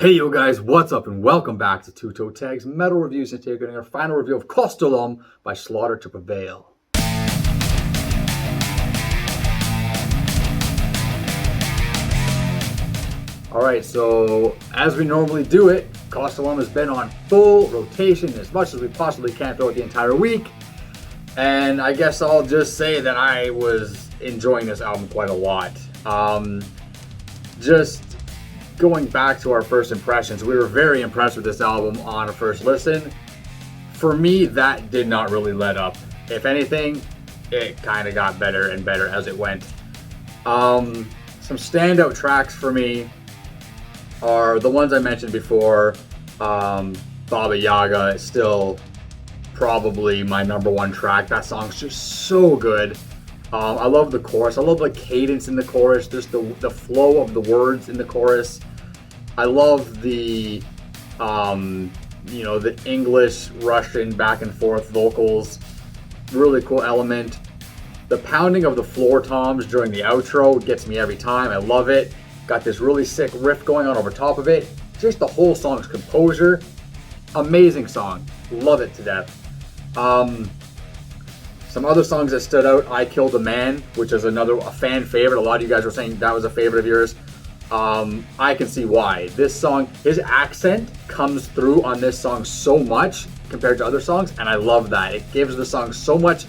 Hey yo guys, what's up and welcome back to Toe Tags Metal Reviews, and today we're getting our final review of Kostolom by Slaughter to Prevail. Alright, so as we normally do it, Kostolom has been on full rotation as much as we possibly can throughout the entire week. And I guess I'll just say that I was enjoying this album quite a lot. Just going back to our first impressions, we were very impressed with this album on a first listen. For me, that did not really let up. If anything, it kind of got better and better as it went. Some standout tracks for me are the ones I mentioned before. Baba Yaga is still probably my number one track. That song's just so good. I love the chorus. I love the cadence in the chorus, just the flow of the words in the chorus. I love the, the English, Russian back and forth vocals. Really cool element. The pounding of the floor toms during the outro gets me every time. I love it. Got this really sick riff going on over top of it. Just the whole song's composure. Amazing song. Love it to death. Some other songs that stood out, I Killed a Man, which is a fan favorite. A lot of you guys were saying that was a favorite of yours. I can see why. This song, his accent comes through on this song so much compared to other songs, and I love that. It gives the song so much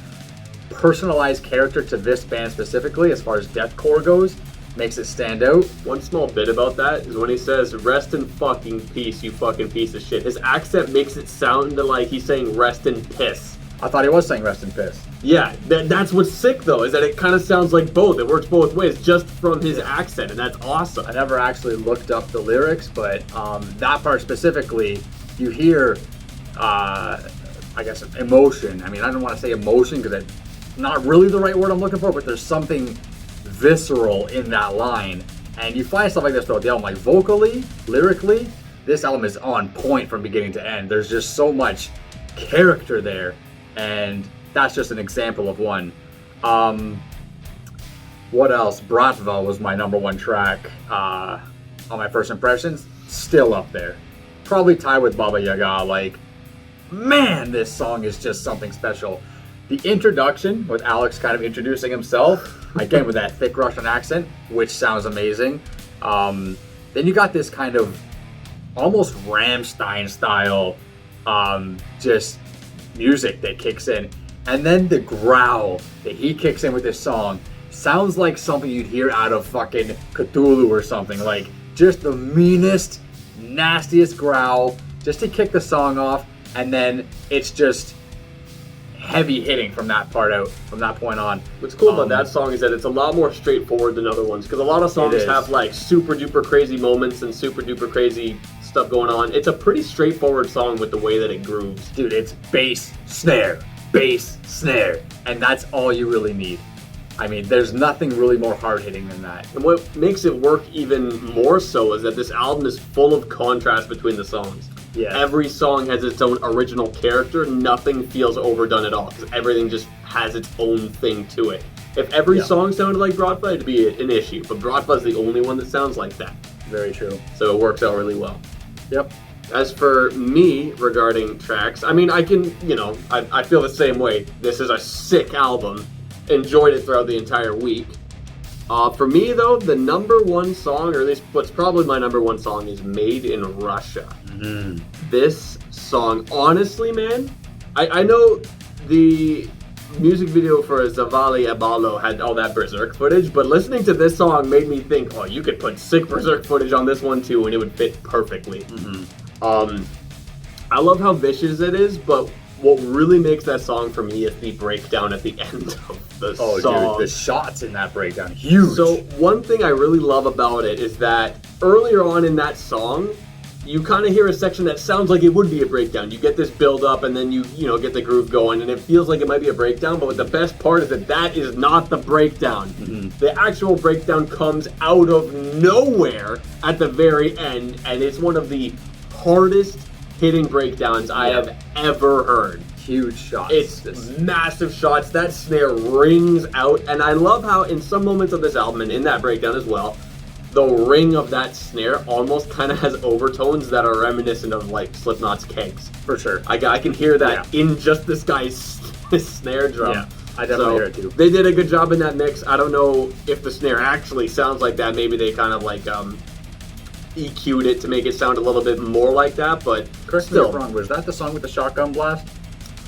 personalized character to this band specifically as far as deathcore goes. Makes it stand out. One small bit about that is when he says, "Rest in fucking peace, you fucking piece of shit." His accent makes it sound like he's saying "rest in piss." I thought he was saying "rest in piss." Yeah, that's what's sick though, is that it kind of sounds like both. It works both ways just from his accent, and that's awesome. I never actually looked up the lyrics, but that part specifically, you hear, I guess, emotion. I mean, I don't want to say emotion because it's not really the right word I'm looking for, but there's something visceral in that line. And you find stuff like this throughout the album, like vocally, lyrically, this album is on point from beginning to end. There's just so much character there, and that's just an example of one. What else? Prevail was my number one track on my first impressions. Still up there. Probably tied with Baba Yaga. Like, man, this song is just something special. The introduction with Alex kind of introducing himself, again with that thick Russian accent, which sounds amazing. Then you got this kind of almost Rammstein style just music that kicks in. And then the growl that he kicks in with this song sounds like something you'd hear out of fucking Cthulhu or something. Like, just the meanest, nastiest growl just to kick the song off. And then it's just heavy hitting from that point on. What's cool about that song is that it's a lot more straightforward than other ones, because a lot of songs have like super duper crazy moments and super duper crazy stuff going on. It's a pretty straightforward song with the way that it grooves. Dude, it's bass, snare, and that's all you really need. I mean, there's nothing really more hard-hitting than that. And what makes it work even more so is that this album is full of contrast between the songs. Yeah. Every song has its own original character. Nothing feels overdone at all, because everything just has its own thing to it. If every song sounded like Broadway, it'd be an issue. But Broadway's the only one that sounds like that. Very true. So it works out really well. Yep. As for me regarding tracks, I mean, I can, I feel the same way. This is a sick album. Enjoyed it throughout the entire week. For me, though, the number one song, or at least what's probably my number one song, is Made in Russia. Mm-hmm. This song, honestly, man, I know the music video for Zavali Abalo had all that Berserk footage, but listening to this song made me think, oh, you could put sick Berserk footage on this one too, and it would fit perfectly. Mm-hmm. I love how vicious it is, but what really makes that song for me is the breakdown at the end of the song. Oh, dude, the shots in that breakdown, huge. So one thing I really love about it is that earlier on in that song, you kind of hear a section that sounds like it would be a breakdown. You get this build up, and then you get the groove going, and it feels like it might be a breakdown, but the best part is that is not the breakdown. Mm-hmm. The actual breakdown comes out of nowhere at the very end, and it's one of the hardest hitting breakdowns I have ever heard. Huge shots. It's massive shots. That snare rings out, and I love how in some moments of this album, and in that breakdown as well, the ring of that snare almost kind of has overtones that are reminiscent of like Slipknot's Kegs. For sure. I can hear that in just this guy's snare drum. Yeah, I definitely hear it too. They did a good job in that mix. I don't know if the snare actually sounds like that. Maybe they kind of like EQ'd it to make it sound a little bit more like that, but correct me if I'm wrong, was that the song with the shotgun blast?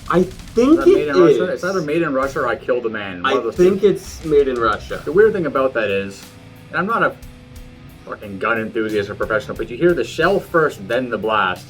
I think it is. It's either Made in Russia or I Killed a Man. I think it's Made in Russia. The weird thing about that is, and I'm not a fucking gun enthusiast or professional, but you hear the shell first, then the blast.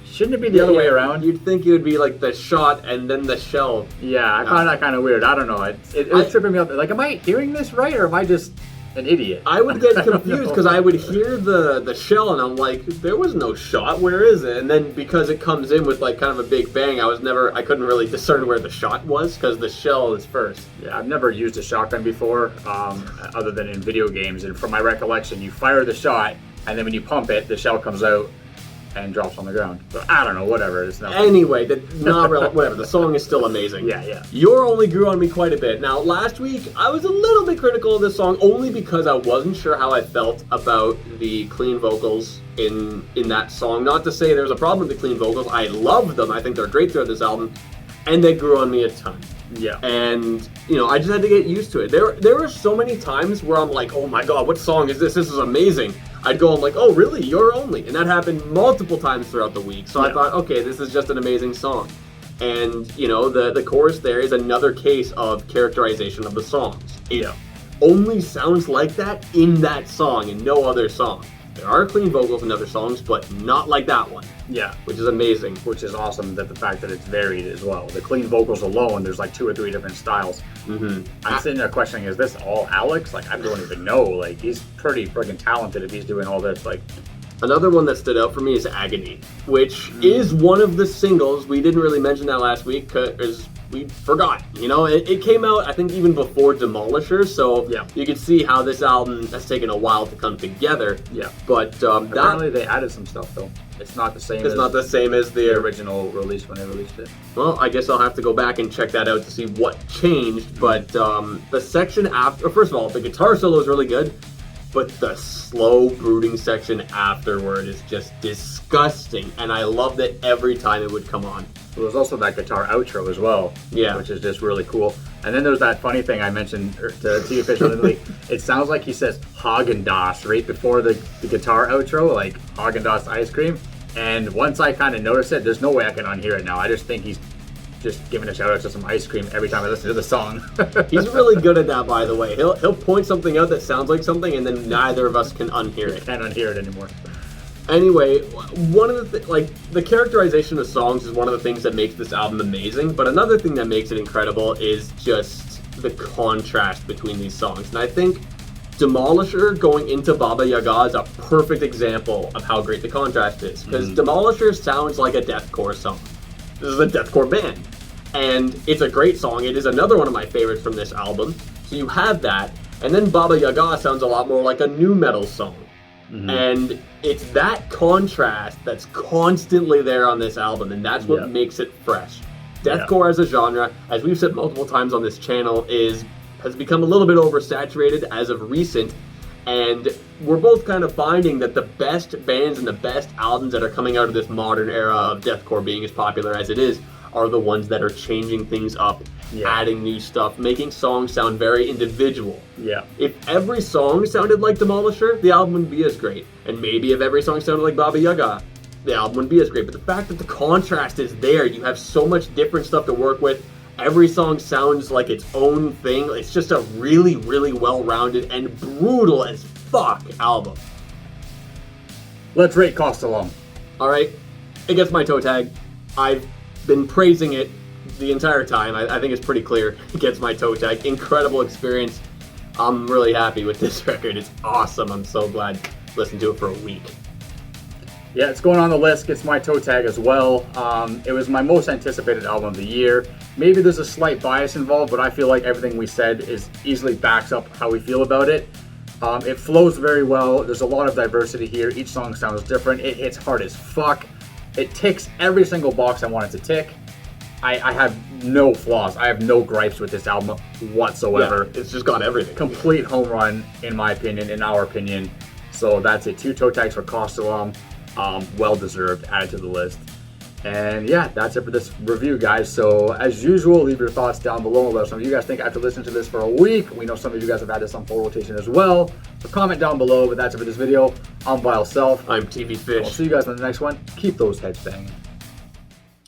Shouldn't it be the other way around? You'd think it would be like the shot and then the shell. Yeah, I find that kind of weird. I don't know. It was tripping me out. Like, am I hearing this right, or am I just an idiot? I would get confused because I would hear the shell and I'm like, there was no shot. Where is it? And then because it comes in with like kind of a big bang, I couldn't really discern where the shot was because the shell is first. Yeah, I've never used a shotgun before, other than in video games. And from my recollection, you fire the shot, and then when you pump it, the shell comes out and drops on the ground. But I don't know, whatever. It's nothing. Anyway, whatever. The song is still amazing. Yeah. Your only grew on me quite a bit. Now, last week, I was a little bit critical of this song, only because I wasn't sure how I felt about the clean vocals in that song. Not to say there's a problem with the clean vocals. I love them. I think they're great throughout this album. And they grew on me a ton. Yeah. And, I just had to get used to it. There were so many times where I'm like, oh my god, what song is this? This is amazing. I'd go, I'm like, oh really, You're Only. And that happened multiple times throughout the week. So I thought, okay, this is just an amazing song. And, the chorus there is another case of characterization of the songs. It only sounds like that in that song and no other song. There are clean vocals in other songs, but not like that one. Yeah. Which is amazing. Which is awesome, that the fact that it's varied as well. The clean vocals alone, there's like 2 or 3 different styles. Mm-hmm. I'm sitting there questioning, is this all Alex? Like, I don't even know. Like, he's pretty friggin' talented if he's doing all this. Like, another one that stood out for me is Agony, which is one of the singles. We didn't really mention that last week because we forgot. It came out, I think, even before Demolisher, so you can see how this album has taken a while to come together. Yeah. But apparently they added some stuff, though. It's not the same. It's not the same as the original release when they released it. Well, I guess I'll have to go back and check that out to see what changed. But the section after, first of all, the guitar solo is really good, but the slow brooding section afterward is just disgusting, and I loved it every time it would come on. There was also that guitar outro as well, which is just really cool. And then there's that funny thing I mentioned to you officially. It sounds like he says Haagen-Dazs right before the guitar outro, like Haagen-Dazs ice cream. And once I kind of notice it, there's no way I can unhear it now. I just think he's just giving a shout out to some ice cream every time I listen to the song. He's really good at that, by the way. He'll point something out that sounds like something, and then neither of us can unhear it. Can't unhear it anymore. Anyway, one of the characterization of songs is one of the things that makes this album amazing, but another thing that makes it incredible is just the contrast between these songs. And I think Demolisher going into Baba Yaga is a perfect example of how great the contrast is, because Demolisher sounds like a deathcore song. This is a deathcore band, and it's a great song. It is another one of my favorites from this album. So you have that, and then Baba Yaga sounds a lot more like a nu metal song. And it's that contrast that's constantly there on this album, and that's what makes it fresh. Deathcore as a genre, as we've said multiple times on this channel, has become a little bit oversaturated as of recent, and we're both kind of finding that the best bands and the best albums that are coming out of this modern era of deathcore being as popular as it is are the ones that are changing things up, adding new stuff, making songs sound very individual. Yeah. If every song sounded like Demolisher, the album wouldn't be as great. And maybe if every song sounded like Baba Yaga, the album wouldn't be as great. But the fact that the contrast is there, you have so much different stuff to work with. Every song sounds like its own thing. It's just a really, really well-rounded and brutal as fuck album. Let's rate Kostolom. Alright, it gets my toe tag. I've been praising it the entire time. I think it's pretty clear. It gets my toe tag. Incredible experience. I'm really happy with this record. It's awesome. I'm so glad to listen to it for a week. Yeah, it's going on the list. Gets my toe tag as well. It was my most anticipated album of the year. Maybe there's a slight bias involved, but I feel like everything we said is easily backs up how we feel about it. It flows very well. There's a lot of diversity here. Each song sounds different. It hits hard as fuck. It ticks every single box I want it to tick. I have no flaws. I have no gripes with this album whatsoever. Yeah, it's just got everything. Complete home run, in my opinion, in our opinion. So that's it. 2 toe tags for Kostolom. Well deserved. Added to the list. And yeah, that's it for this review, guys. So as usual, leave your thoughts down below. Let us know what you guys think after listening to this for a week. We know some of you guys have had this on full rotation as well. So comment down below. But that's it for this video. I'm Vile Self. I'm TV Fish. I'll see you guys in the next one. Keep those heads banging.